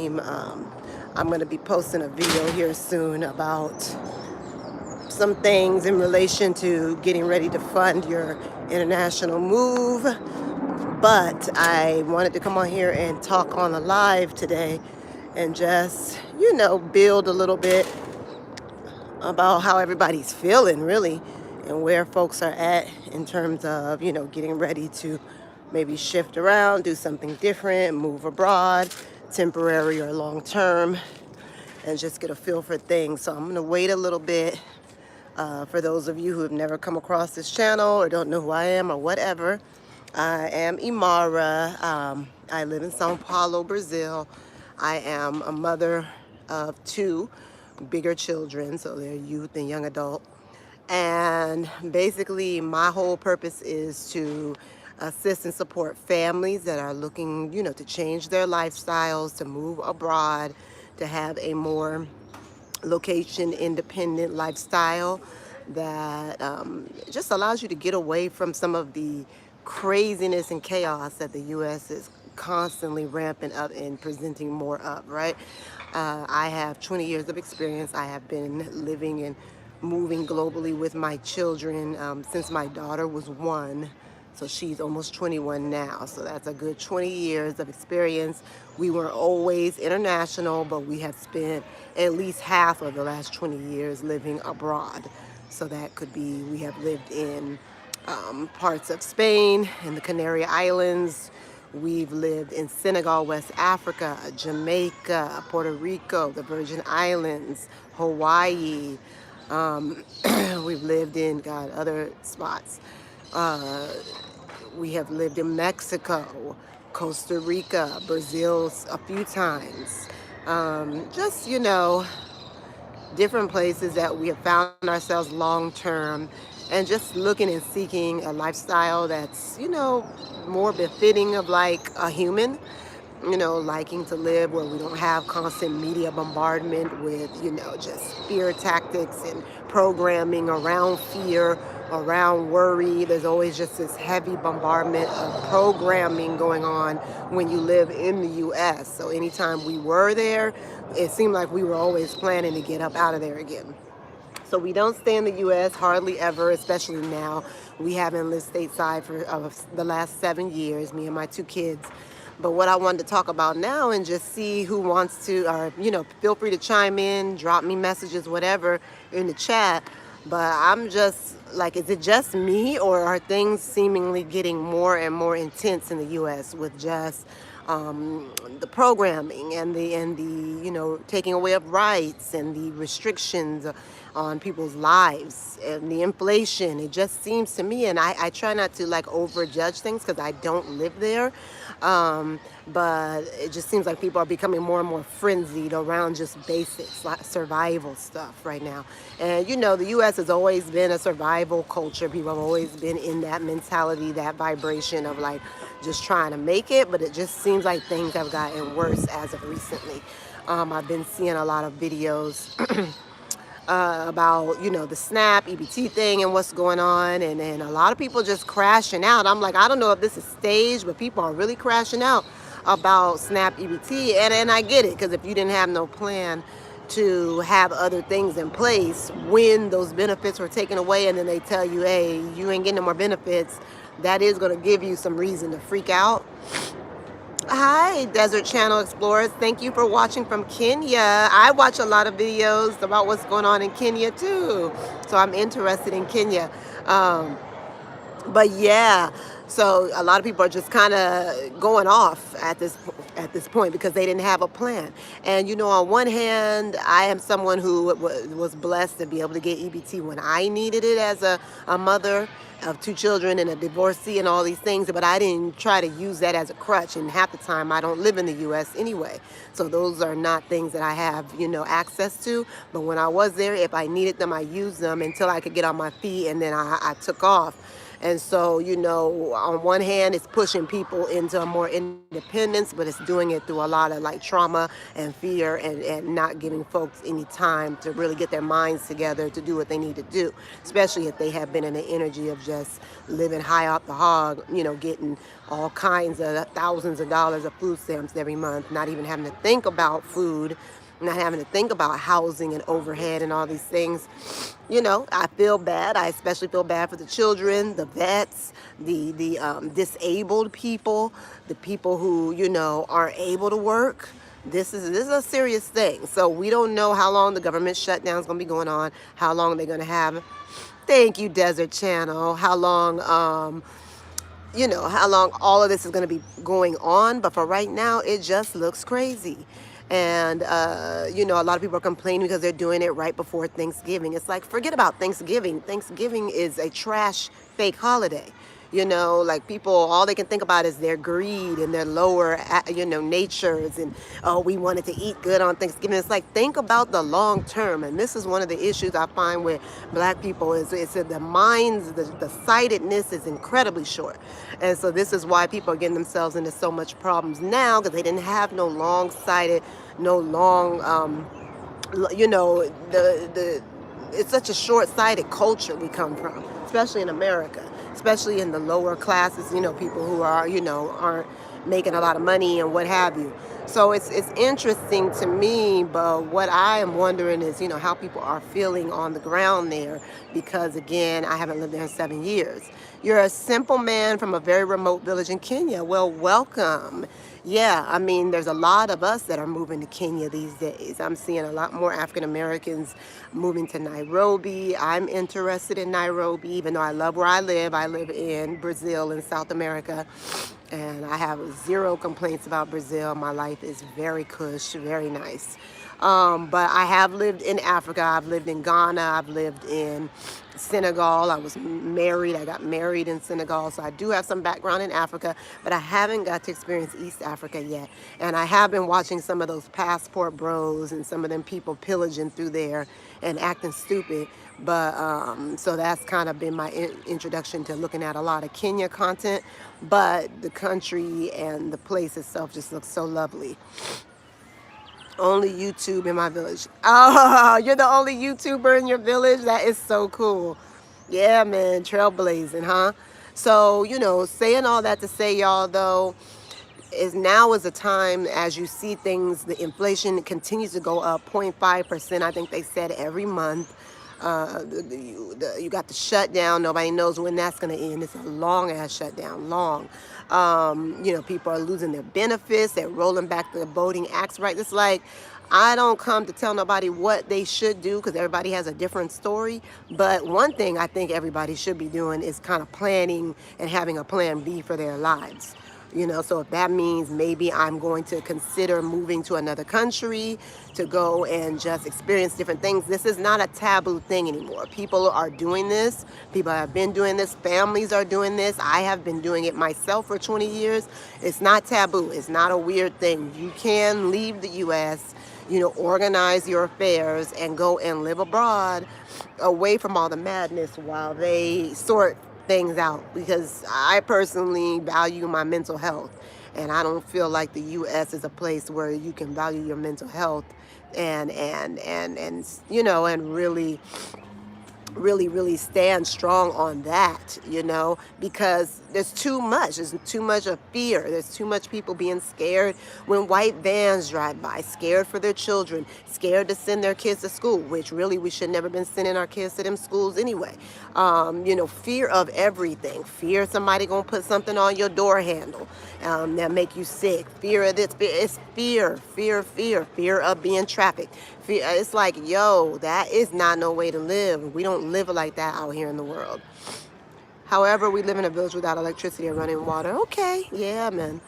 team. I'm going to be posting a video here soon about some things in relation to getting ready to fund your international move. But I wanted to come on here and talk on a live today and just, build a little bit about how everybody's feeling, really, and where folks are at in terms of, getting ready to maybe shift around, do something different, move abroad, temporary or long term, and just get a feel for things. So I'm going to wait a little bit. For those of you who have never come across this channel or don't know who I am or whatever, I am Imara. I live in Sao Paulo, Brazil. I am a mother of two bigger children, so they're youth and young adult. And basically, my whole purpose is to assist and support families that are looking, to change their lifestyles, to move abroad, to have a more location-independent lifestyle that just allows you to get away from some of the craziness and chaos that the U.S. is constantly ramping up and presenting more of, right? I have 20 years of experience. I have been living and moving globally with my children since my daughter was 1. So she's almost 21 now. So that's a good 20 years of experience. We weren't always international, but we have spent at least half of the last 20 years living abroad. So that could be, we have lived in parts of Spain and the Canary Islands. We've lived in Senegal, West Africa, Jamaica, Puerto Rico, the Virgin Islands, Hawaii. We've lived in, other spots. We have lived in Mexico, Costa Rica, Brazil a few times. Just, different places that we have found ourselves long term, and just looking and seeking a lifestyle that's, more befitting of like a human, liking to live where we don't have constant media bombardment with, just fear tactics and programming around fear, around worry. There's always just this heavy bombardment of programming going on when you live in the U.S. So anytime we were there, it seemed like we were always planning to get up out of there again. So we don't stay in the U.S. hardly ever, especially now. We haven't lived stateside for the last 7 years, me and my 2 kids. But what I wanted to talk about now and just see who wants to, or, feel free to chime in, drop me messages, whatever, in the chat. But I'm just like, is it just me, or are things seemingly getting more and more intense in the U.S. with just the programming and the taking away of rights and the restrictions on people's lives and the inflation? It just seems to me, and I try not to like overjudge things because I don't live there, but it just seems like people are becoming more and more frenzied around just basics, like survival stuff right now. And the U.S. has always been a survival culture. People have always been in that mentality, that vibration of like just trying to make it, but it just seems like things have gotten worse as of recently. I've been seeing a lot of videos about, the SNAP, EBT thing and what's going on, and a lot of people just crashing out. I'm like, I don't know if this is staged, but people are really crashing out about SNAP, EBT, and I get it, because if you didn't have no plan to have other things in place when those benefits were taken away, and then they tell you, hey, you ain't getting no more benefits, that is going to give you some reason to freak out. Hi, Desert Channel Explorers. Thank you for watching from Kenya. I watch a lot of videos about what's going on in Kenya too, so I'm interested in Kenya. But yeah, so a lot of people are just kind of going off at this point because they didn't have a plan. And on one hand, I am someone who was blessed to be able to get EBT when I needed it as a mother of 2 children and a divorcee and all these things, but I didn't try to use that as a crutch, and half the time I don't live in the U.S. anyway, so those are not things that I have access to. But when I was there, if I needed them, I used them until I could get on my feet, and then I took off. And so, you know, on one hand, it's pushing people into a more independence, but it's doing it through a lot of like trauma and fear, and not giving folks any time to really get their minds together to do what they need to do, especially if they have been in the energy of just living high off the hog, you know, getting all kinds of thousands of dollars of food stamps every month, not even having to think about food, not having to think about housing and overhead and all these things. You know, I feel bad. I especially feel bad for the children, the vets, the disabled people, the people who, you know, aren't able to work. This is a serious thing. So we don't know how long the government shutdown is going to be going on, how long they're going to have. Thank you, Desert Channel. How long, you know, how long all of this is going to be going on. But for right now, it just looks crazy. And, you know, a lot of people are complaining because they're doing it right before Thanksgiving. It's like, forget about Thanksgiving. Thanksgiving is a trash, fake holiday. You know, like people, all they can think about is their greed and their lower, you know, natures. And, oh, we wanted to eat good on Thanksgiving. It's like, think about the long term. And this is one of the issues I find with black people is it's the minds, the sightedness is incredibly short. And so this is why people are getting themselves into so much problems now, because they didn't have no long-sighted, no long, you know, it's such a short-sighted culture we come from, especially in America, especially in the lower classes, you know, people who are, you know, aren't making a lot of money and what have you. So it's interesting to me, but what I am wondering is, you know, how people are feeling on the ground there, because again, I haven't lived there in 7 years. You're a simple man from a very remote village in Kenya. Well, welcome. Yeah, I mean, there's a lot of us that are moving to Kenya these days. I'm seeing a lot more African Americans moving to Nairobi. I'm interested in Nairobi, even though I love where I live. I live in Brazil in South America, and I have zero complaints about Brazil. My life is very cush, very nice. But I have lived in Africa. I've lived in Ghana. I've lived in Senegal. I was married. I got married in Senegal. So I do have some background in Africa, but I haven't got to experience East Africa yet. And I have been watching some of those passport bros and some of them people pillaging through there and acting stupid. But so that's kind of been my introduction to looking at a lot of Kenya content. But the country and the place itself just looks so lovely. Only YouTube in my village. Oh, you're the only YouTuber in your village? That is so cool. Yeah, man, trailblazing, huh? So, you know, saying all that to say, y'all, though, now is a time, as you see things, the inflation continues to go up 0.5%, I think they said, every month. You got the shutdown. Nobody knows when that's going to end. It's a long-ass shutdown, long. You know, people are losing their benefits. They're rolling back the voting acts, right? It's like, I don't come to tell nobody what they should do, because everybody has a different story. But one thing I think everybody should be doing is kind of planning and having a plan B for their lives. You know, so if that means maybe I'm going to consider moving to another country to go and just experience different things. This is not a taboo thing anymore. People are doing this. People have been doing this. Families are doing this. I have been doing it myself for 20 years. It's not taboo. It's not a weird thing. You can leave the U.S., you know, organize your affairs and go and live abroad away from all the madness while they sort things out, because I personally value my mental health, and I don't feel like the U.S. is a place where you can value your mental health and you know, and really stand strong on that, you know, because there's too much of fear. There's too much people being scared when white vans drive by, scared for their children, scared to send their kids to school, which really we should never been sending our kids to them schools anyway. You know, fear of everything. Fear somebody gonna put something on your door handle that make you sick. Fear of this. It's fear of being trafficked. It's like, yo, that is not no way to live. We don't live like that out here in the world. However, we live in a village without electricity or running water. Okay, yeah, man.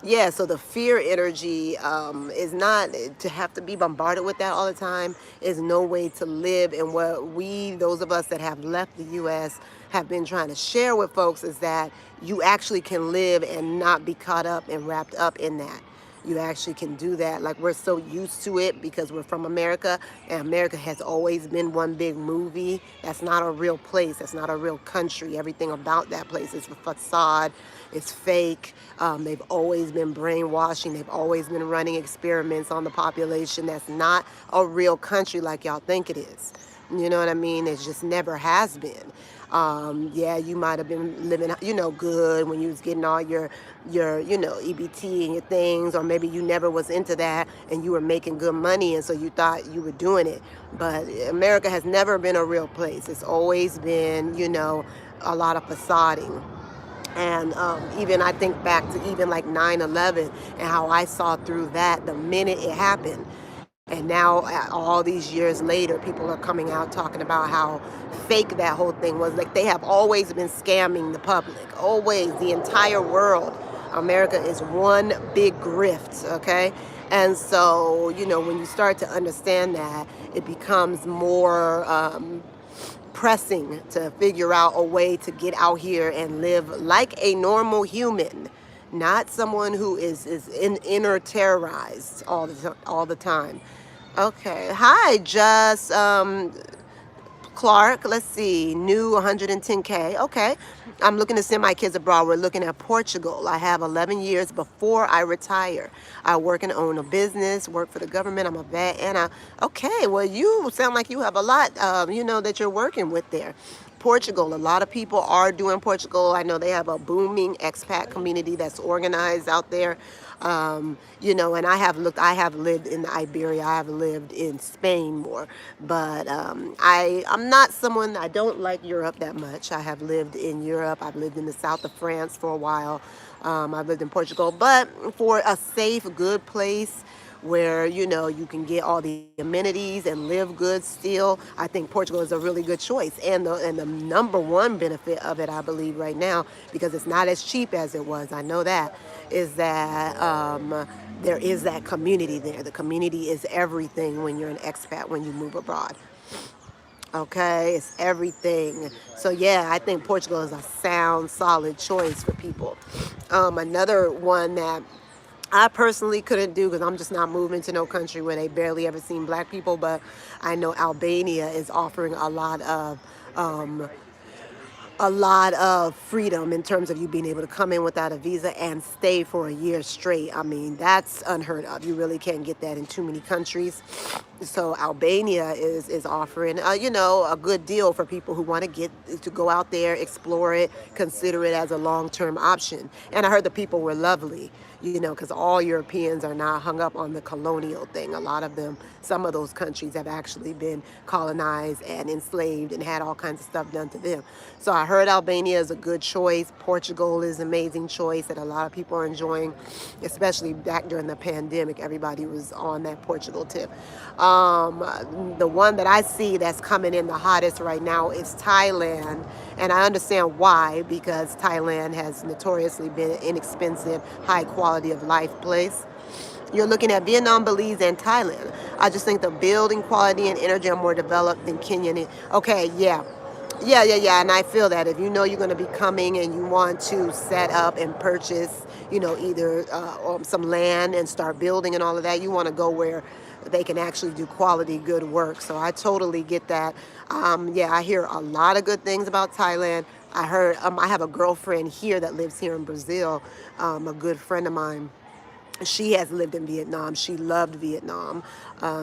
Yeah, so the fear energy is not to have to be bombarded with that all the time, is no way to live. And what those of us that have left the U.S. have been trying to share with folks is that you actually can live and not be caught up and wrapped up in that. you actually can do that. Like, we're so used to it because we're from America, and America has always been one big movie. That's not a real place. That's not a real country. Everything about that place is a facade. It's fake. They've always been brainwashing. They've always been running experiments on the population. That's not a real country like y'all think it is. You know what I mean? It just never has been. Yeah, you might have been living, good when you was getting all your EBT and your things, or maybe you never was into that and you were making good money, and so you thought you were doing it. But America has never been a real place. It's always been, a lot of facading. And even I think back to even like 9/11 and how I saw through that the minute it happened. And now, all these years later, people are coming out talking about how fake that whole thing was. Like, they have always been scamming the public, always, the entire world. America is one big grift, okay? And so, when you start to understand that, it becomes more pressing to figure out a way to get out here and live like a normal human. Not someone who is inner terrorized all the time. Okay. Hi, just Clark. Let's see. New 110K. Okay. I'm looking to send my kids abroad. We're looking at Portugal. I have 11 years before I retire. I work and own a business, work for the government. I'm a vet. And okay, well, you sound like you have a lot, that you're working with there. Portugal, a lot of people are doing Portugal. I know they have a booming expat community that's organized out there. And I have lived in Iberia. I have lived in Spain more, but I'm not someone, I don't like Europe that much. I have lived in Europe. I've lived in the south of France for a while. I've lived in Portugal, but for a safe, good place where, you can get all the amenities and live good still, I think Portugal is a really good choice. And the number one benefit of it, I believe right now, because it's not as cheap as it was, I know that, is that there is that community there. The community is everything when you're an expat, when you move abroad. Okay, it's everything. So yeah, I think Portugal is a sound, solid choice for people. Another one that I personally couldn't do, because I'm just not moving to no country where they barely ever seen black people, but I know Albania is offering a lot of freedom in terms of you being able to come in without a visa and stay for a year straight. I mean, that's unheard of. You really can't get that in too many countries. So Albania is offering, a good deal for people who want to go out there, explore it, consider it as a long-term option. And I heard the people were lovely, because all Europeans are not hung up on the colonial thing. A lot of them, some of those countries have actually been colonized and enslaved and had all kinds of stuff done to them. So I heard Albania is a good choice. Portugal is an amazing choice that a lot of people are enjoying, especially back during the pandemic. Everybody was on that Portugal tip. The one that I see that's coming in the hottest right now is Thailand. And I understand why, because Thailand has notoriously been an inexpensive, high quality of life place. You're looking at Vietnam, Belize, and Thailand. I just think the building quality and energy are more developed than Kenya. Okay, yeah. Yeah. And I feel that if you're going to be coming and you want to set up and purchase, either some land and start building and all of that, you want to go where they can actually do quality, good work. So I totally get that. I hear a lot of good things about Thailand. I heard, I have a girlfriend here that lives here in Brazil, a good friend of mine. She has lived in Vietnam. She loved Vietnam.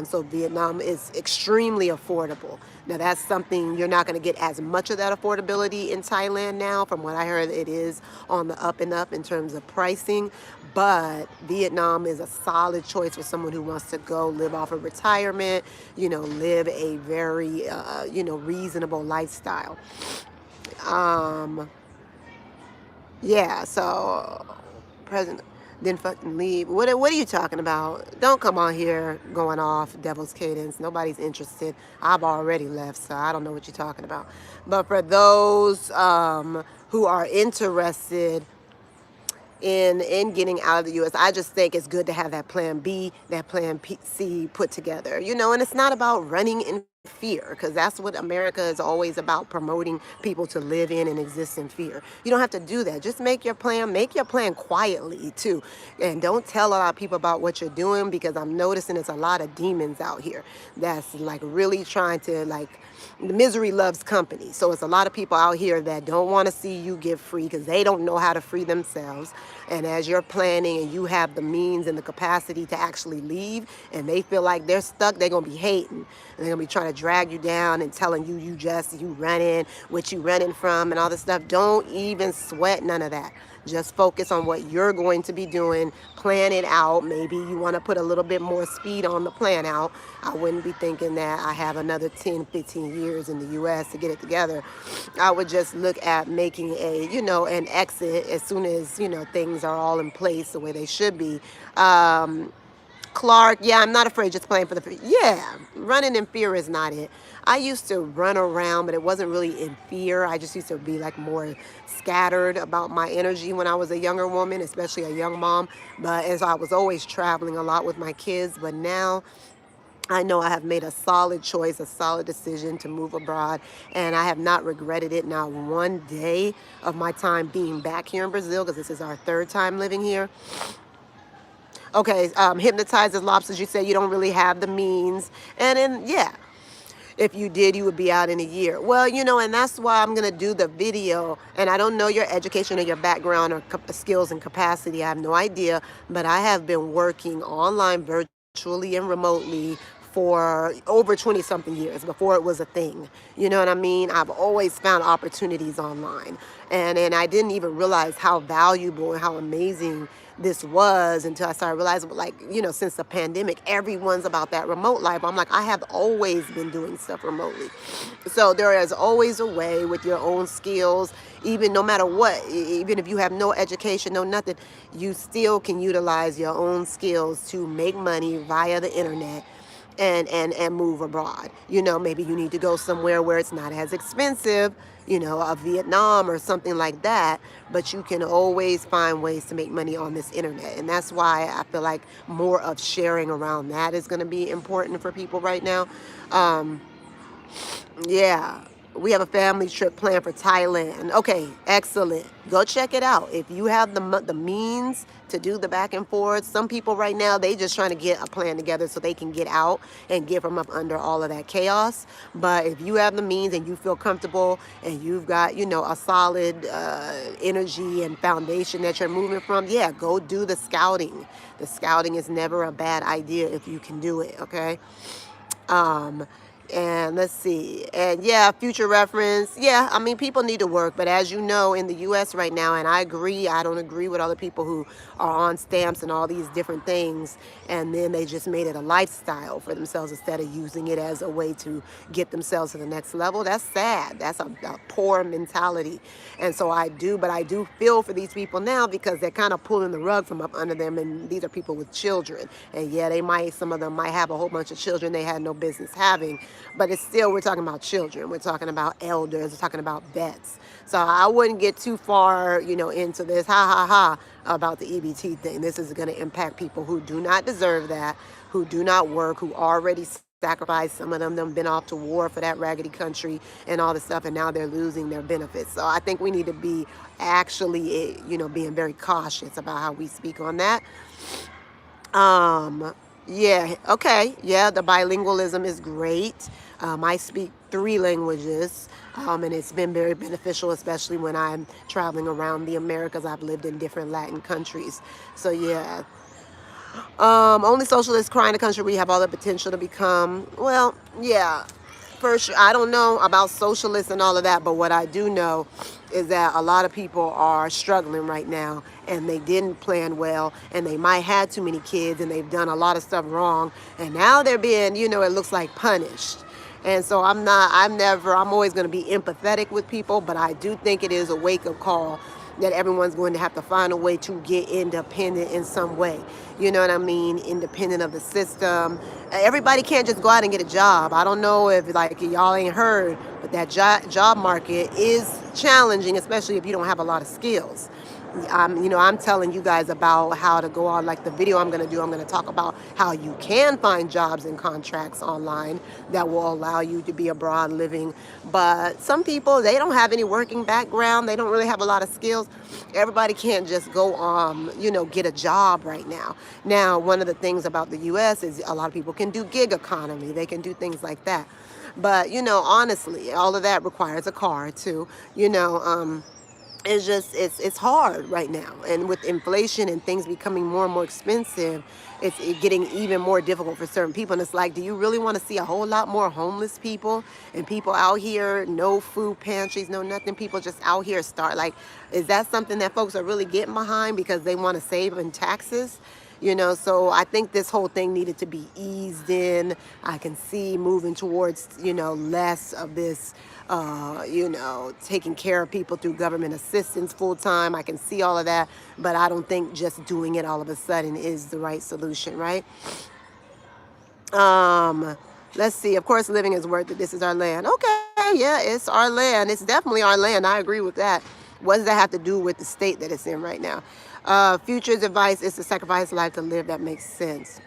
So Vietnam is extremely affordable. Now, that's something you're not going to get as much of that affordability in Thailand now. From what I heard, it is on the up and up in terms of pricing. But Vietnam is a solid choice for someone who wants to go live off of retirement, live a very, reasonable lifestyle. So President didn't fucking leave. What are you talking about? Don't come on here going off devil's cadence. Nobody's interested. I've already left, so I don't know what you're talking about. But for those who are interested in getting out of the U.S., I just think it's good to have that plan B, that plan C put together. And it's not about running in fear, because that's what America is always about, promoting people to live in and exist in fear. You don't have to do that. Just make your plan quietly too. And don't tell a lot of people about what you're doing, because I'm noticing it's a lot of demons out here that's like really trying to like, the misery loves company. So it's a lot of people out here that don't want to see you get free because they don't know how to free themselves. And as you're planning and you have the means and the capacity to actually leave, and they feel like they're stuck, they're going to be hating. And they're going to be trying to drag you down and telling you you running, what you running from and all this stuff. Don't even sweat none of that. Just focus on what you're going to be doing. Plan it out. Maybe you want to put a little bit more speed on the plan out. I wouldn't be thinking that I have another 10, 15 years in the U.S. to get it together. I would just look at making an exit as soon as, things are all in place the way they should be. Clark, yeah, I'm not afraid, just playing for the, yeah, running in fear is not it. I used to run around, but it wasn't really in fear. I just used to be like more scattered about my energy when I was a younger woman, especially a young mom. But as I was always traveling a lot with my kids, but now I know I have made a solid choice, a solid decision to move abroad, and I have not regretted it not one day of my time being back here in Brazil, because this is our third time living here. Okay, hypnotized as lobsters, you say you don't really have the means. And then, yeah, if you did, you would be out in a year. Well, and that's why I'm going to do the video. And I don't know your education or your background or skills and capacity. I have no idea. But I have been working online, virtually and remotely for over 20-something years before it was a thing. You know what I mean? I've always found opportunities online. And I didn't even realize how valuable and how amazing this was until I started realizing, since the pandemic, everyone's about that remote life. I'm like, I have always been doing stuff remotely. So there is always a way with your own skills, even no matter what, even if you have no education, no nothing, you still can utilize your own skills to make money via the internet and move abroad. Maybe you need to go somewhere where it's not as expensive, a Vietnam or something like that, but you can always find ways to make money on this internet. And that's why I feel like more of sharing around that is going to be important for people right now. Yeah. We have a family trip planned for Thailand. Okay, excellent. Go check it out. If you have the means to do the back and forth, some people right now, they just trying to get a plan together so they can get out and get from up under all of that chaos. But if you have the means and you feel comfortable and you've got, a solid energy and foundation that you're moving from, yeah, go do the scouting. The scouting is never a bad idea if you can do it, okay? And let's see. And yeah, future reference. Yeah, I mean, people need to work. But as you know, in the U.S. right now, and I agree, I don't agree with other people who are on stamps and all these different things. And then they just made it a lifestyle for themselves instead of using it as a way to get themselves to the next level. That's sad. That's a poor mentality. And so I do feel for these people now, because they're kind of pulling the rug from up under them. And these are people with children. And yeah, some of them might have a whole bunch of children they had no business having. But it's still, we're talking about children. We're talking about elders. We're talking about vets. So I wouldn't get too far, into this about the EBT thing. This is going to impact people who do not deserve that, who do not work, who already sacrificed. Some of them have been off to war for that raggedy country and all this stuff, and now they're losing their benefits. So I think we need to be actually, being very cautious about how we speak on that. Yeah, okay. Yeah, the bilingualism is great. I speak 3 languages, and it's been very beneficial, especially when I'm traveling around the Americas. I've lived in different Latin countries. So, yeah. Only socialists cry in a country where you have all the potential to become. Well, yeah. First, I don't know about socialists and all of that, but what I do know is that a lot of people are struggling right now, and they didn't plan well, and they might have too many kids, and they've done a lot of stuff wrong, and now they're being, it looks like punished. And so I'm always going to be empathetic with people, but I do think it is a wake-up call that everyone's going to have to find a way to get independent in some way. You know what I mean? Independent of the system. Everybody can't just go out and get a job. I don't know if y'all ain't heard, but that job market is challenging, especially if you don't have a lot of skills. I'm telling you guys about how to go on, like the video I'm going to do. I'm going to talk about how you can find jobs and contracts online that will allow you to be abroad living. But some people, they don't have any working background. They don't really have a lot of skills. Everybody can't just go, get a job right now. Now, one of the things about the U.S. is a lot of people can do gig economy. They can do things like that. But, honestly, all of that requires a car too, it's just it's hard right now, and with inflation and things becoming more and more expensive, it's getting even more difficult for certain people. And it's like, do you really want to see a whole lot more homeless people and people out here, no food pantries, no nothing, people just out here start, like, is that something that folks are really getting behind because they want to save in taxes? So I think this whole thing needed to be eased in. I can see moving towards, less of this, taking care of people through government assistance full time. I can see all of that, but I don't think just doing it all of a sudden is the right solution, right? Let's see. Of course, living is worth it. This is our land. Okay, yeah, it's our land. It's definitely our land. I agree with that. What does that have to do with the state that it's in right now? Future's advice is to sacrifice life to live. That makes sense.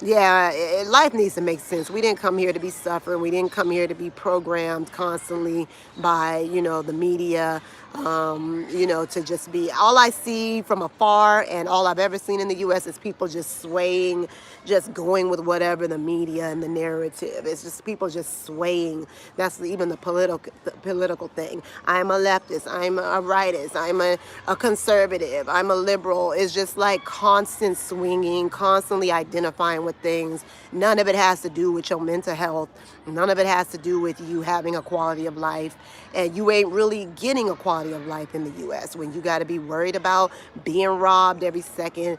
Yeah, life needs to make sense. We didn't come here to be suffering. We didn't come here to be programmed constantly by, the media, to just be, all I see from afar and all I've ever seen in the U.S. is people just swaying, just going with whatever the media and the narrative. It's just people just swaying. That's even the political thing. I'm a leftist. I'm a rightist. I'm a conservative. I'm a liberal. It's just like constant swinging, constantly identifying with things. None of it has to do with your mental health. None of it has to do with you having a quality of life. And you ain't really getting a quality of life in the U.S. when you got to be worried about being robbed every second,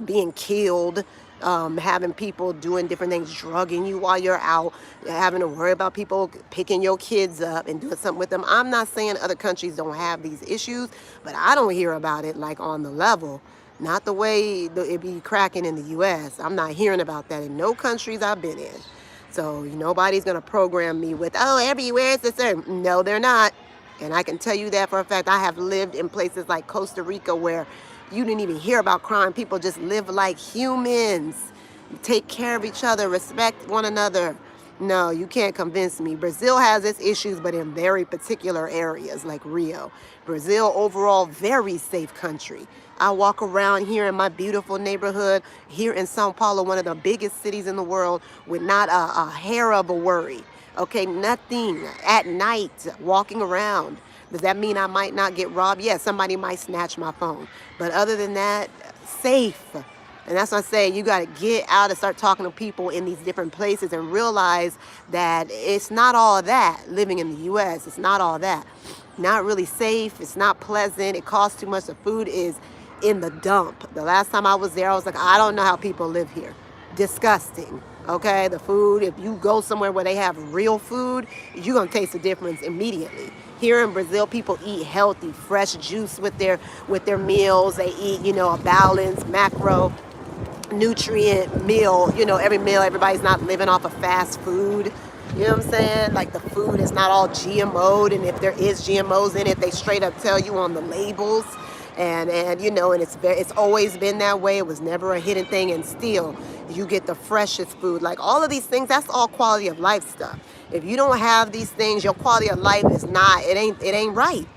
being killed, having people doing different things, drugging you while you're out, having to worry about people picking your kids up and doing something with them. I'm not saying other countries don't have these issues, but I don't hear about it like on the level. Not the way it be cracking in the U.S. I'm not hearing about that in no countries I've been in. So nobody's going to program me with, oh, everywhere it's the same. No, they're not. And I can tell you that for a fact. I have lived in places like Costa Rica where you didn't even hear about crime. People just live like humans, take care of each other, respect one another. No, you can't convince me. Brazil has its issues, but in very particular areas like Rio. Brazil, overall, very safe country. I walk around here in my beautiful neighborhood, here in Sao Paulo, one of the biggest cities in the world, with not a hair of a worry. Okay, nothing. At night, walking around. Does that mean I might not get robbed? Yeah, somebody might snatch my phone. But other than that, safe. And that's what I say, you got to get out and start talking to people in these different places and realize that it's not all that living in the U.S. It's not all that. Not really safe. It's not pleasant. It costs too much. The food is in the dump. The last time I was there, I was like, I don't know how people live here. Disgusting. Okay, the food, if you go somewhere where they have real food, you're going to taste the difference immediately. Here in Brazil, people eat healthy, fresh juice with their meals. They eat, a balanced macro nutrient meal. Every meal, everybody's not living off of fast food. You know what I'm saying? Like the food is not all GMO'd, and if there is GMOs in it, they straight up tell you on the labels. And it's always been that way. It was never a hidden thing, and still you get the freshest food. Like all of these things, that's all quality of life stuff. If you don't have these things, your quality of life is not, it ain't right.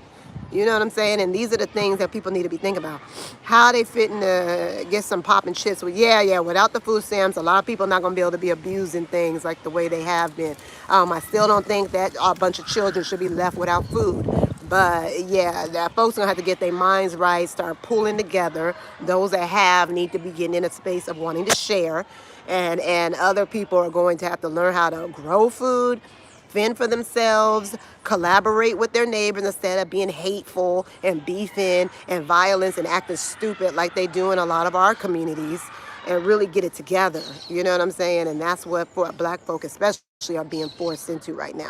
You know what I'm saying? And these are the things that people need to be thinking about. How they fitting to get some popping shits with, without the food stamps, a lot of people are not going to be able to be abusing things like the way they have been. I still don't think that a bunch of children should be left without food. But yeah, that folks gonna have to get their minds right, start pulling together. Those that have need to be getting in a space of wanting to share. And other people are going to have to learn how to grow food, fend for themselves, collaborate with their neighbors instead of being hateful and beefing and violence and acting stupid like they do in a lot of our communities, and really get it together. You know what I'm saying? And that's what Black folk especially are being forced into right now.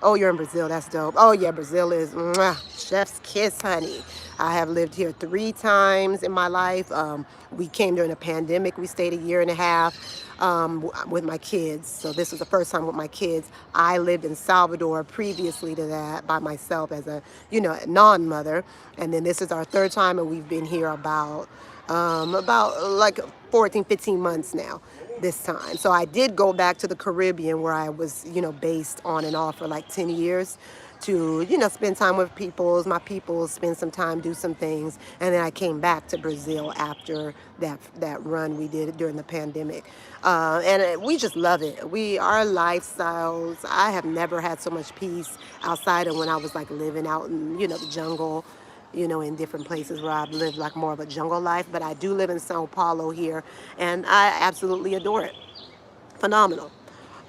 Oh, you're in Brazil. That's dope. Oh, yeah, Brazil is mwah, chef's kiss, honey. I have lived here 3 times in my life. We came during a pandemic. We stayed a year and a half with my kids. So this was the first time with my kids. I lived in Salvador previously to that by myself as a, non-mother. And then this is our 3rd time, and we've been here about like 14, 15 months now this time. So I did go back to the Caribbean where I was, based on and off for like 10 years to, spend time with my people, spend some time, do some things. And then I came back to Brazil after that run we did during the pandemic. And we just love it. Our lifestyles, I have never had so much peace outside of when I was like living out in, the jungle, in different places where I've lived like more of a jungle life. But I do live in Sao Paulo here, and I absolutely adore it. Phenomenal.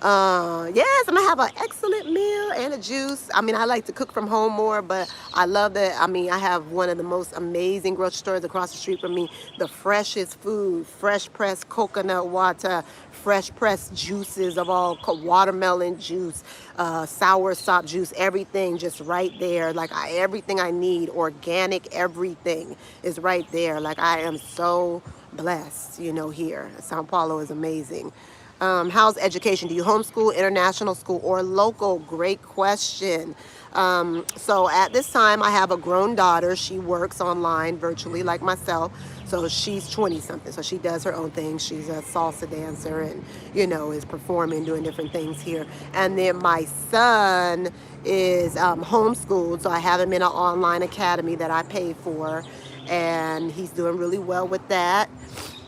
Yes, I'm gonna have an excellent meal and a juice. I mean, I like to cook from home more, but I love that. I mean, I have one of the most amazing grocery stores across the street from me. The freshest food, fresh pressed coconut water, fresh pressed juices of all, watermelon juice, sour sop juice, everything just right there. Like everything I need, organic, everything is right there. Like I am so blessed, here. Sao Paulo is amazing. How's education? Do you homeschool, international school, or local? Great question. So at this time, I have a grown daughter. She works online virtually like myself. So she's 20 something. So she does her own thing. She's a salsa dancer and, is performing, doing different things here. And then my son is homeschooled. So I have him in an online academy that I pay for. And he's doing really well with that.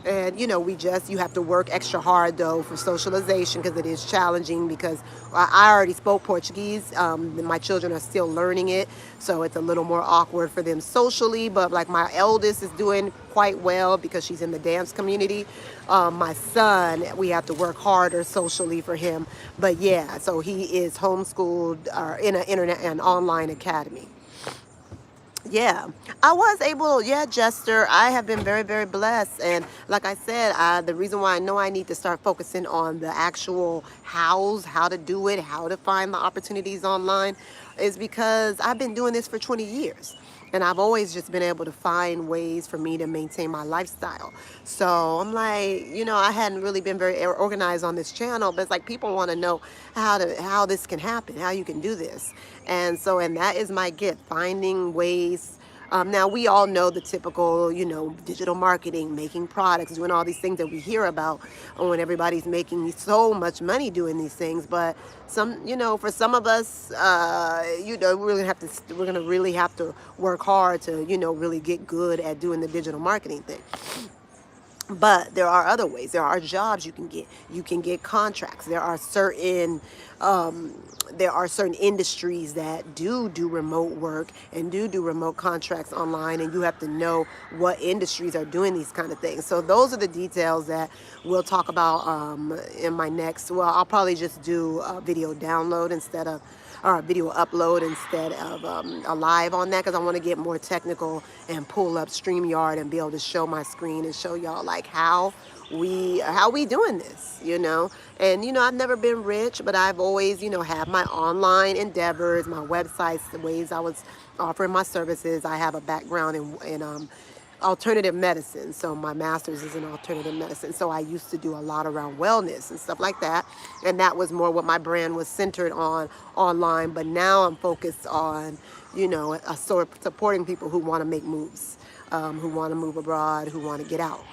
And, you have to work extra hard, though, for socialization because it is challenging because I already spoke Portuguese. My children are still learning it, so it's a little more awkward for them socially. But, like, my eldest is doing quite well because she's in the dance community. My son, we have to work harder socially for him. But, yeah, so he is homeschooled in an online academy. Yeah, I was able, Jester. I have been very, very blessed. And like I said, the reason why I know I need to start focusing on the actual how to do it, how to find the opportunities online is because I've been doing this for 20 years. And I've always just been able to find ways for me to maintain my lifestyle. So I'm like, I hadn't really been very organized on this channel, but it's like people want to know how this can happen, how you can do this. And that is my gift, finding ways. Now, we all know the typical, digital marketing, making products, doing all these things that we hear about when everybody's making so much money doing these things. But for some of us, we're going to really have to work hard to, really get good at doing the digital marketing thing. But there are other ways. There are jobs you can get. You can get contracts. There are certain industries that do remote work and do remote contracts online, and you have to know what industries are doing these kind of things. So those are the details that we'll talk about in my next. Well, I'll probably just do a video download or a video upload instead of a live on that because I want to get more technical and pull up StreamYard and be able to show my screen and show y'all like how we doing this, And, I've never been rich, but I've always, had my online endeavors, my websites, the ways I was offering my services. I have a background in alternative medicine. So my master's is in alternative medicine. So I used to do a lot around wellness and stuff like that. And that was more what my brand was centered on online. But now I'm focused on, supporting people who want to make moves, who want to move abroad, who want to get out.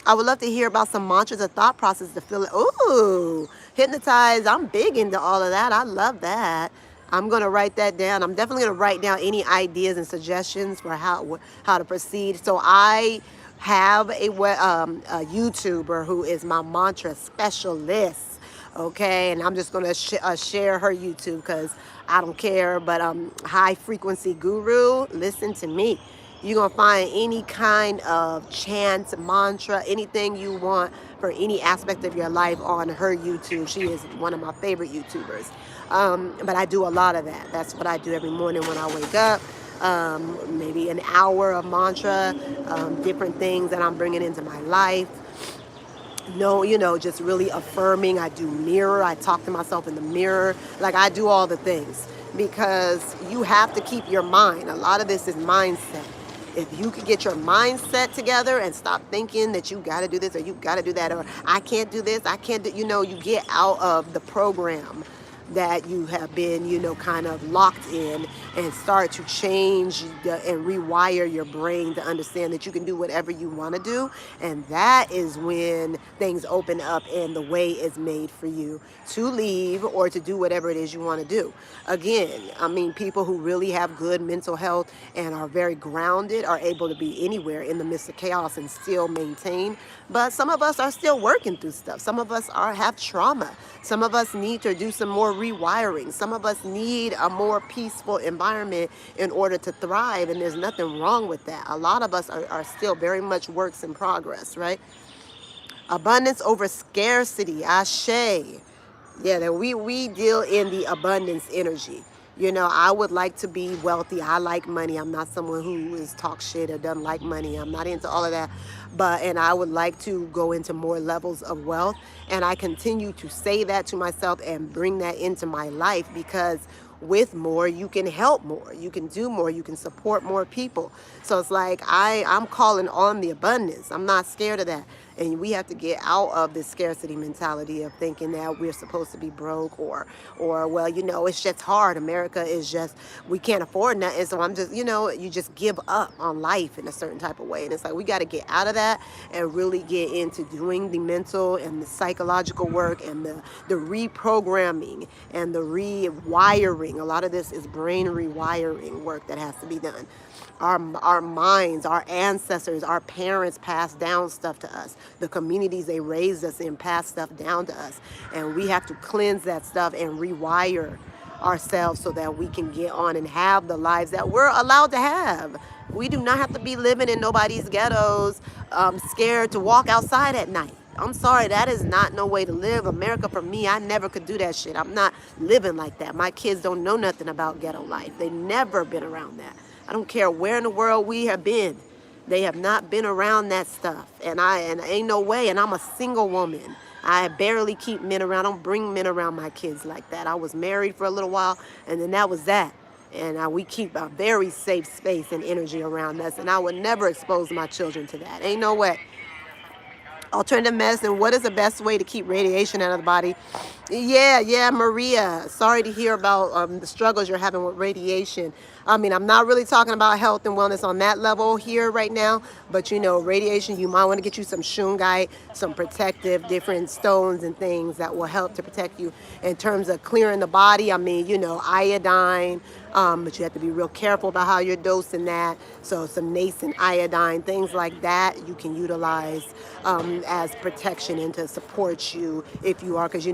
I would love to hear about some mantras or thought process to feel it. Ooh, hypnotize. I'm big into all of that. I love that. I'm going to write that down. I'm definitely going to write down any ideas and suggestions for how to proceed. So I have a YouTuber who is my mantra specialist. Okay, and I'm just going to share her YouTube because I don't care. But High Frequency Guru, listen to me. You're going to find any kind of chant, mantra, anything you want for any aspect of your life on her YouTube. She is one of my favorite YouTubers. But I do a lot of that. That's what I do every morning when I wake up. Maybe an hour of mantra, different things that I'm bringing into my life. No, just really affirming. I do mirror. I talk to myself in the mirror. Like, I do all the things because you have to keep your mind. A lot of this is mindset. If you could get your mindset together and stop thinking that you got to do this or you got to do that or I can't do this, I can't do, you get out of the program that you have been, kind of locked in, and start to change and rewire your brain to understand that you can do whatever you want to do. And that is when things open up and the way is made for you to leave or to do whatever it is you want to do. Again, I mean, people who really have good mental health and are very grounded are able to be anywhere in the midst of chaos and still maintain. But some of us are still working through stuff. Some of us have trauma. Some of us need to do some more rewiring. Some of us need a more peaceful environment in order to thrive, and there's nothing wrong with that. A lot of us are still very much works in progress, right? Abundance over scarcity, ashe. Yeah, that we deal in the abundance energy. I would like to be wealthy. I like money. I'm not someone who is talk shit or doesn't like money. I'm not into all of that. And I would like to go into more levels of wealth. And I continue to say that to myself and bring that into my life, because with more, you can help more, you can do more, you can support more people. So it's like I'm calling on the abundance. I'm not scared of that. And we have to get out of this scarcity mentality of thinking that we're supposed to be broke or well, it's just hard. America is just, we can't afford nothing. So I'm just, you just give up on life in a certain type of way. And it's like, we got to get out of that and really get into doing the mental and the psychological work and the reprogramming and the rewiring. A lot of this is brain rewiring work that has to be done. Our minds, our ancestors, our parents passed down stuff to us. The communities they raised us in passed stuff down to us. And we have to cleanse that stuff and rewire ourselves so that we can get on and have the lives that we're allowed to have. We do not have to be living in nobody's ghettos, scared to walk outside at night. I'm sorry, that is not no way to live. America, for me, I never could do that shit. I'm not living like that. My kids don't know nothing about ghetto life. They've never been around that. I don't care where in the world we have been. They have not been around that stuff. And ain't no way. And I'm a single woman. I barely keep men around. I don't bring men around my kids like that. I was married for a little while, and then that was that. And we keep a very safe space and energy around us. And I would never expose my children to that. Ain't no way. Alternative medicine, what is the best way to keep radiation out of the body? Yeah, Maria. Sorry to hear about the struggles you're having with radiation. I mean, I'm not really talking about health and wellness on that level here right now, but radiation, you might want to get you some shungite, some protective different stones and things that will help to protect you in terms of clearing the body. I mean, iodine, but you have to be real careful about how you're dosing that. So some nascent iodine, things like that you can utilize as protection and to support you if you are, because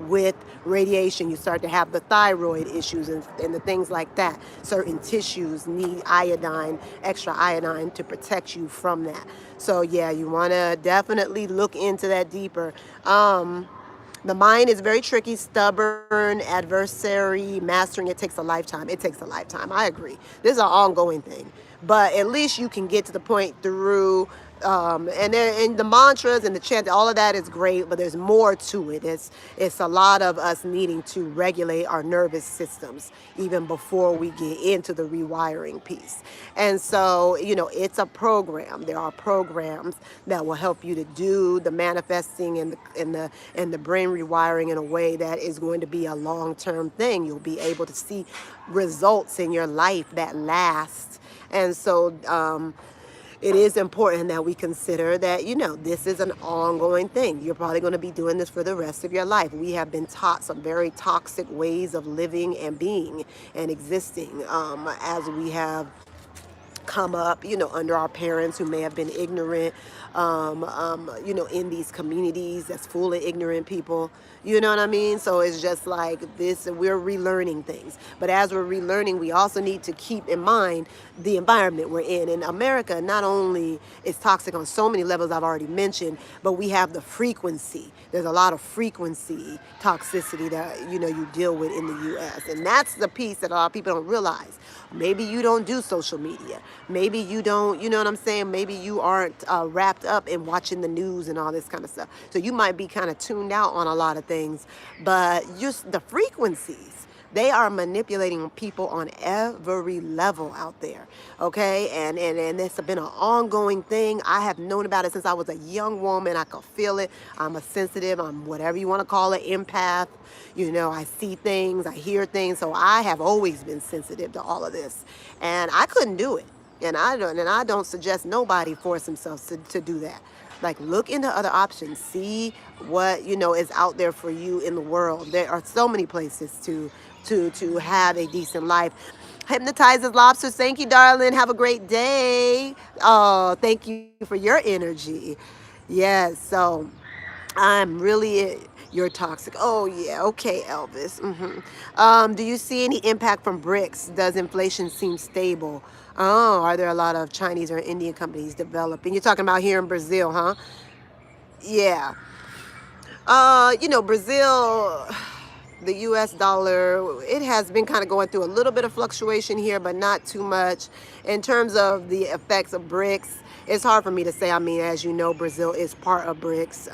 with radiation you start to have the thyroid issues and the things like that. Certain tissues need iodine, extra iodine, to protect you from that. So yeah, you want to definitely look into that deeper. The mind is very tricky, stubborn, adversary, mastering it takes a lifetime. It takes a lifetime. I agree. This is an ongoing thing. But at least you can get to the point through, and the mantras and the chant, all of that is great, but there's more to it. It's a lot of us needing to regulate our nervous systems even before we get into the rewiring piece. And so, it's a program. There are programs that will help you to do the manifesting and the brain rewiring in a way that is going to be a long-term thing. You'll be able to see results in your life that last. And so it is important that we consider that, this is an ongoing thing. You're probably going to be doing this for the rest of your life. We have been taught some very toxic ways of living and being and existing as we have come up, under our parents who may have been ignorant, in these communities that's full of ignorant people. You know what I mean? So it's just like this, we're relearning things. But as we're relearning, we also need to keep in mind the environment we're in. And America not only is toxic on so many levels I've already mentioned, but we have the frequency. There's a lot of frequency toxicity that, you deal with in the U.S. And that's the piece that a lot of people don't realize. Maybe you don't do social media. Maybe you don't, you know what I'm saying? Maybe you aren't wrapped up in watching the news and all this kind of stuff. So you might be kind of tuned out on a lot of things, but just the frequencies, they are manipulating people on every level out there. Okay. And it's been an ongoing thing. I have known about it since I was a young woman. I could feel it. I'm a sensitive, I'm whatever you want to call it, empath. You know, I see things, I hear things. So I have always been sensitive to all of this. And I couldn't do it. And I don't suggest nobody force themselves to do that. Like, look into other options. See what, you know, is out there for you in the world. There are so many places to have a decent life. Hypnotizes Lobsters, thank you, darling. Have a great day. Oh, thank you for your energy. Yes, so I'm really, you're toxic. Oh yeah, okay, Elvis. Do you see any impact from BRICS? Does inflation seem stable? Oh, are there a lot of Chinese or Indian companies developing? You're talking about here in Brazil, huh? Yeah. You know, Brazil, the US dollar, it has been kind of going through a little bit of fluctuation here, but not too much. In terms of the effects of BRICS, it's hard for me to say. I mean, as you know, Brazil is part of BRICS.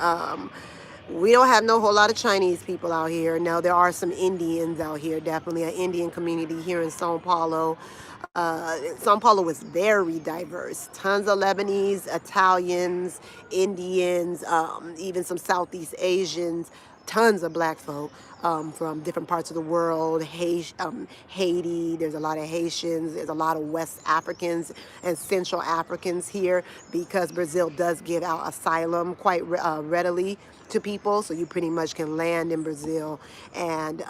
We don't have no whole lot of Chinese people out here. Now, there are some Indians out here, definitely an Indian community here in Sao Paulo. Sao Paulo is very diverse. Tons of Lebanese, Italians, Indians, even some Southeast Asians, tons of black folk from different parts of the world. Haiti, there's a lot of Haitians, there's a lot of West Africans and Central Africans here because Brazil does give out asylum quite readily to people. So you pretty much can land in Brazil and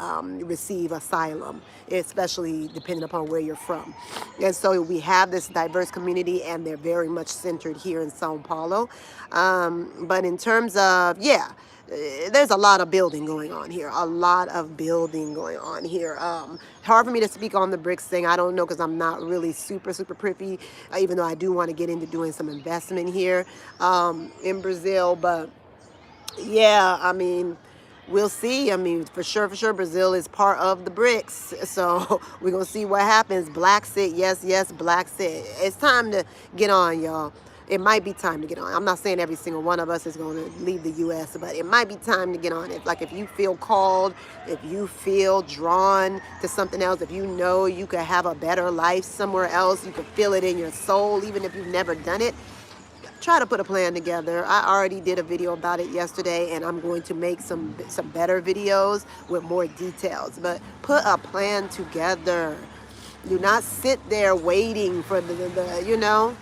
receive asylum, especially depending upon where you're from. And so we have this diverse community, and they're very much centered here in Sao Paulo. But in terms of, yeah, there's a lot of building going on here. A lot of building going on here. Hard for me to speak on the BRICS thing. I don't know because I'm not really super privy, even though I do want to get into doing some investment here in Brazil. But yeah, I mean, we'll see. I mean, for sure, Brazil is part of the BRICS. So we're going to see what happens. Blacksit, yes, Blacksit. It's time to get on, y'all. It might be time to get on. I'm not saying every single one of us is going to leave the U.S., but it might be time to get on it. Like, if you feel called, if you feel drawn to something else, if you know you could have a better life somewhere else, you can feel it in your soul, even if you've never done it, try to put a plan together. I already did a video about it yesterday, and I'm going to make some better videos with more details. But put a plan together. Do not sit there waiting for the you know,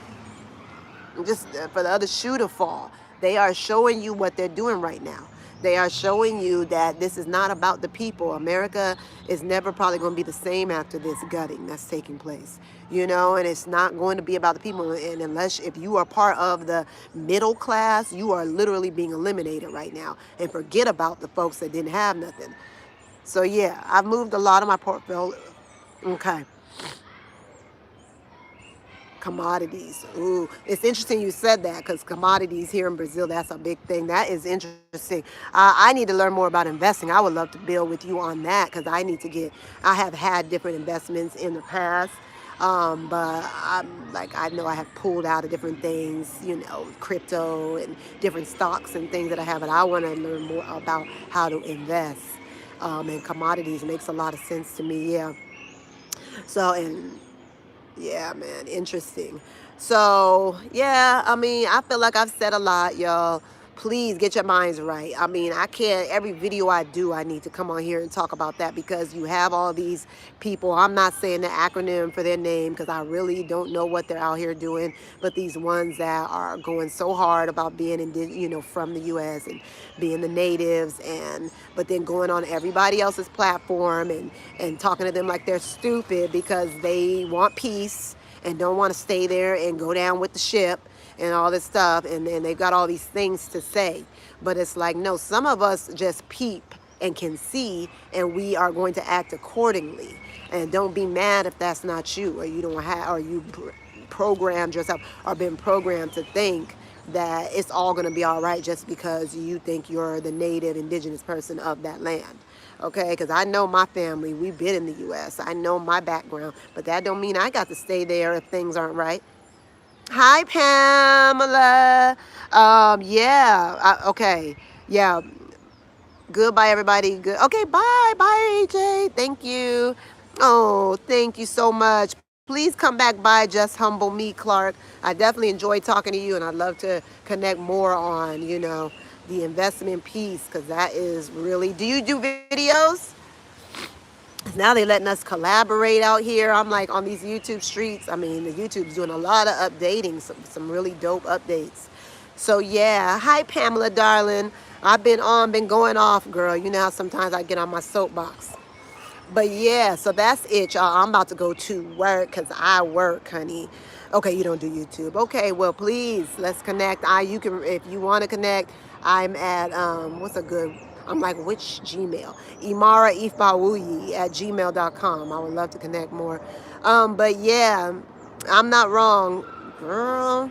just for the other shoe to fall. They are showing you what they're doing right now. They are showing you that this is not about the people. America is never probably going to be the same after this gutting that's taking place, you know, and it's not going to be about the people. And unless, if you are part of the middle class, you are literally being eliminated right now. And forget about the folks that didn't have nothing. So yeah, I've moved a lot of my portfolio. Okay. Commodities. Ooh, it's interesting you said that, because commodities here in Brazil, that's a big thing. That is interesting. I need to learn more about investing. I would love to build with you on that, because I have had different investments in the past. But I know I have pulled out of different things, you know, crypto and different stocks and things that I have, but I want to learn more about how to invest. And commodities makes a lot of sense to me. Yeah. So, and yeah, man, interesting. So, yeah, I mean, I feel like I've said a lot, y'all. Please get your minds right. I mean, I can't, every video I do, I need to come on here and talk about that, because you have all these people. I'm not saying the acronym for their name, because I really don't know what they're out here doing, but these ones that are going so hard about being, you know, from the U.S. and being the natives, but then going on everybody else's platform and talking to them like they're stupid because they want peace and don't want to stay there and go down with the ship and all this stuff, and they've got all these things to say. But it's like, no, some of us just peep and can see, and we are going to act accordingly. And don't be mad if that's not you, or you don't have, or you programmed yourself, or been programmed to think that it's all going to be all right just because you think you're the native indigenous person of that land. Okay, because I know my family, we've been in the U.S. I know my background, but that don't mean I got to stay there if things aren't right. Hi, Pamela. Yeah. Okay. Yeah. Goodbye, everybody. Good. Okay. Bye. Bye, AJ. Thank you. Oh, thank you so much. Please come back by Just Humble Me, Clark. I definitely enjoyed talking to you, and I'd love to connect more on, the investment piece because that is really. Do you do videos? Now they letting us collaborate out here. I'm like on these YouTube streets. I mean, the YouTube's doing a lot of updating, some really dope updates. So yeah, hi Pamela, darling. I've been going off, girl. You know how sometimes I get on my soapbox. But yeah, so that's it, y'all. I'm about to go to work because I work, honey. Okay, you don't do YouTube. Okay, well, please, let's connect. You can, if you want to connect, I'm at, what's a good, I'm like, which Gmail? imaraifawuyi@gmail.com. I would love to connect more. But yeah, I'm not wrong, girl.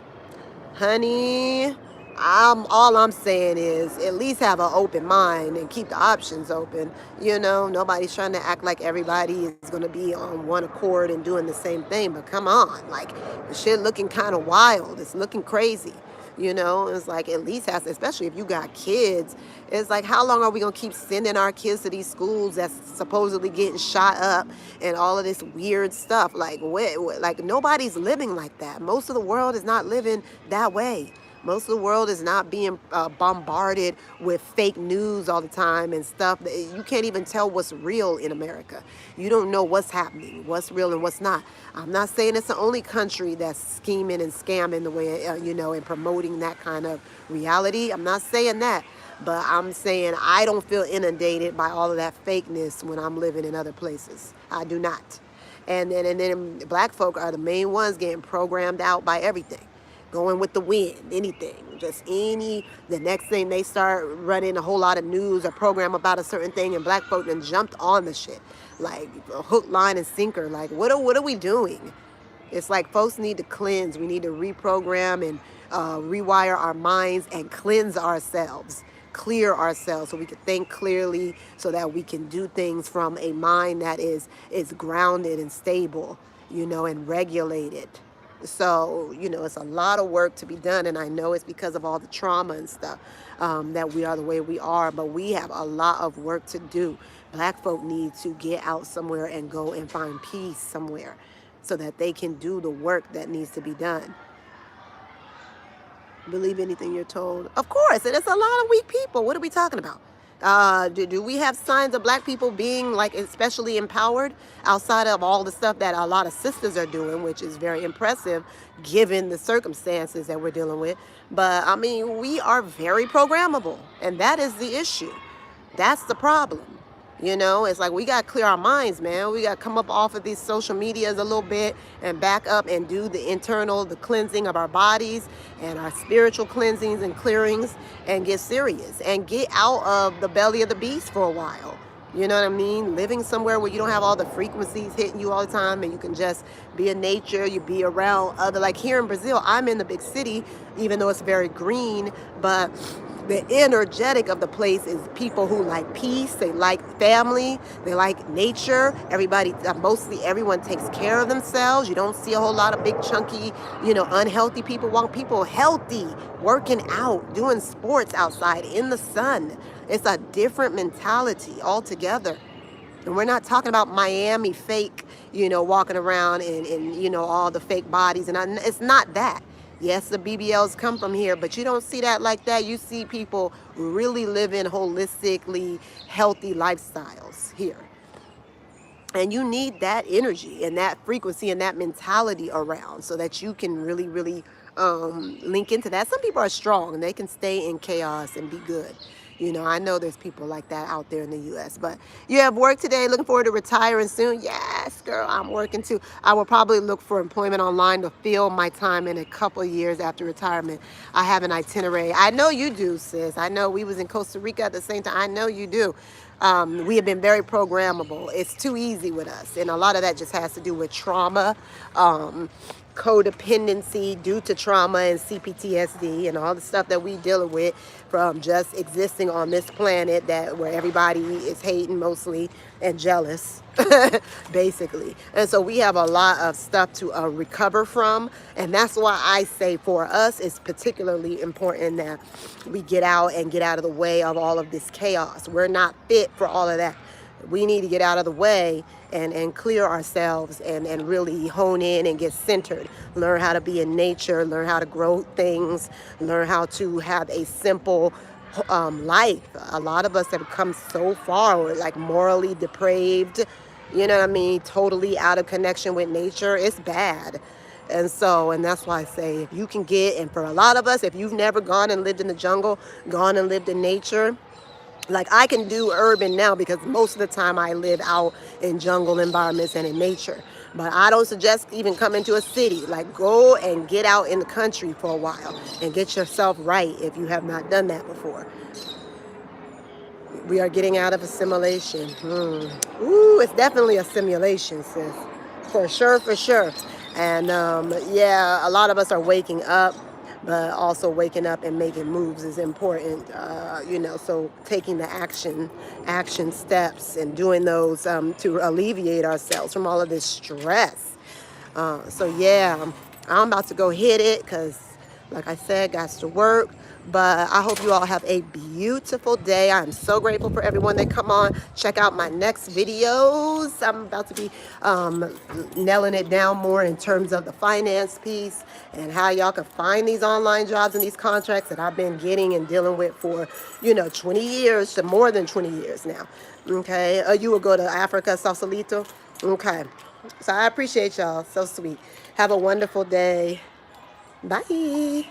Honey, all I'm saying is at least have an open mind and keep the options open. Nobody's trying to act like everybody is going to be on one accord and doing the same thing. But come on, like the shit looking kind of wild. It's looking crazy. It's like at least has, especially if you got kids. It's like how long are we gonna keep sending our kids to these schools that's supposedly getting shot up and all of this weird stuff? Like like nobody's living like that. Most of the world is not living that way. Most of the world is not being bombarded with fake news all the time and stuff. You can't even tell what's real in America. You don't know what's happening, what's real and what's not. I'm not saying it's the only country that's scheming and scamming the way, and promoting that kind of reality. I'm not saying that. But I'm saying I don't feel inundated by all of that fakeness when I'm living in other places. I do not. And then black folk are the main ones getting programmed out by everything, going with the wind, anything, just the next thing they start running a whole lot of news or program about a certain thing, and black folk then jumped on the shit like hook, line, and sinker. Like what are we doing? It's like folks need to cleanse. We need to reprogram and rewire our minds and cleanse ourselves, clear ourselves so we can think clearly, so that we can do things from a mind that is grounded and stable, and regulated. So, it's a lot of work to be done. And I know it's because of all the trauma and stuff that we are the way we are. But we have a lot of work to do. Black folk need to get out somewhere and go and find peace somewhere so that they can do the work that needs to be done. Believe anything you're told. Of course, and it's a lot of weak people. What are we talking about? Do we have signs of black people being like especially empowered outside of all the stuff that a lot of sisters are doing, which is very impressive given the circumstances that we're dealing with? But I mean, we are very programmable, and that is the issue. That's the problem. It's like we got to clear our minds, man. We got to come up off of these social medias a little bit and back up and do the cleansing of our bodies and our spiritual cleansings and clearings, and get serious and get out of the belly of the beast for a while. You know what I mean? Living somewhere where you don't have all the frequencies hitting you all the time, and you can just be in nature, you be around other, like here in Brazil, I'm in the big city, even though it's very green, but the energetic of the place is people who like peace, they like family, they like nature. Mostly everyone takes care of themselves. You don't see a whole lot of big chunky, unhealthy people. Want people healthy, working out, doing sports outside in the sun. It's a different mentality altogether. And we're not talking about Miami fake, walking around and all the fake bodies. And it's not that. Yes, the BBLs come from here, but you don't see that like that. You see people really living holistically healthy lifestyles here. And you need that energy and that frequency and that mentality around so that you can really, really link into that. Some people are strong and they can stay in chaos and be good. I know there's people like that out there in the U.S. But you have work today. Looking forward to retiring soon. Yes, girl, I'm working too. I will probably look for employment online to fill my time in a couple of years after retirement. I have an itinerary. I know you do, sis. I know we was in Costa Rica at the same time. I know you do. We have been very programmable. It's too easy with us. And a lot of that just has to do with trauma. codependency due to trauma and CPTSD and all the stuff that we dealing with from just existing on this planet that where everybody is hating mostly and jealous basically. And so we have a lot of stuff to recover from, and that's why I say for us it's particularly important that we get out and get out of the way of all of this chaos. We're not fit for all of that. We need to get out of the way and clear ourselves and really hone in and get centered. Learn how to be in nature, learn how to grow things, learn how to have a simple life. A lot of us have come so far, we're like morally depraved, you know what I mean, totally out of connection with nature. It's bad. And that's why I say if you can get, and for a lot of us, if you've never gone and lived in the jungle, gone and lived in nature, like I can do urban now because most of the time I live out in jungle environments and in nature. But I don't suggest even coming to a city. Like go and get out in the country for a while and get yourself right if you have not done that before. We are getting out of assimilation. Ooh, it's definitely a simulation, sis. For sure, for sure. And yeah, a lot of us are waking up, but also waking up and making moves is important, you know, so taking the action steps and doing those to alleviate ourselves from all of this stress. So yeah, I'm about to go hit it because, like I said, got to work. But I hope you all have a beautiful day. I'm so grateful for everyone that come on. Check out my next videos. I'm about to be nailing it down more in terms of the finance piece and how y'all can find these online jobs and these contracts that I've been getting and dealing with for, you know, 20 years to more than 20 years now. Okay. You will go to Africa, Sausalito. Okay. So I appreciate y'all. So sweet. Have a wonderful day. Bye.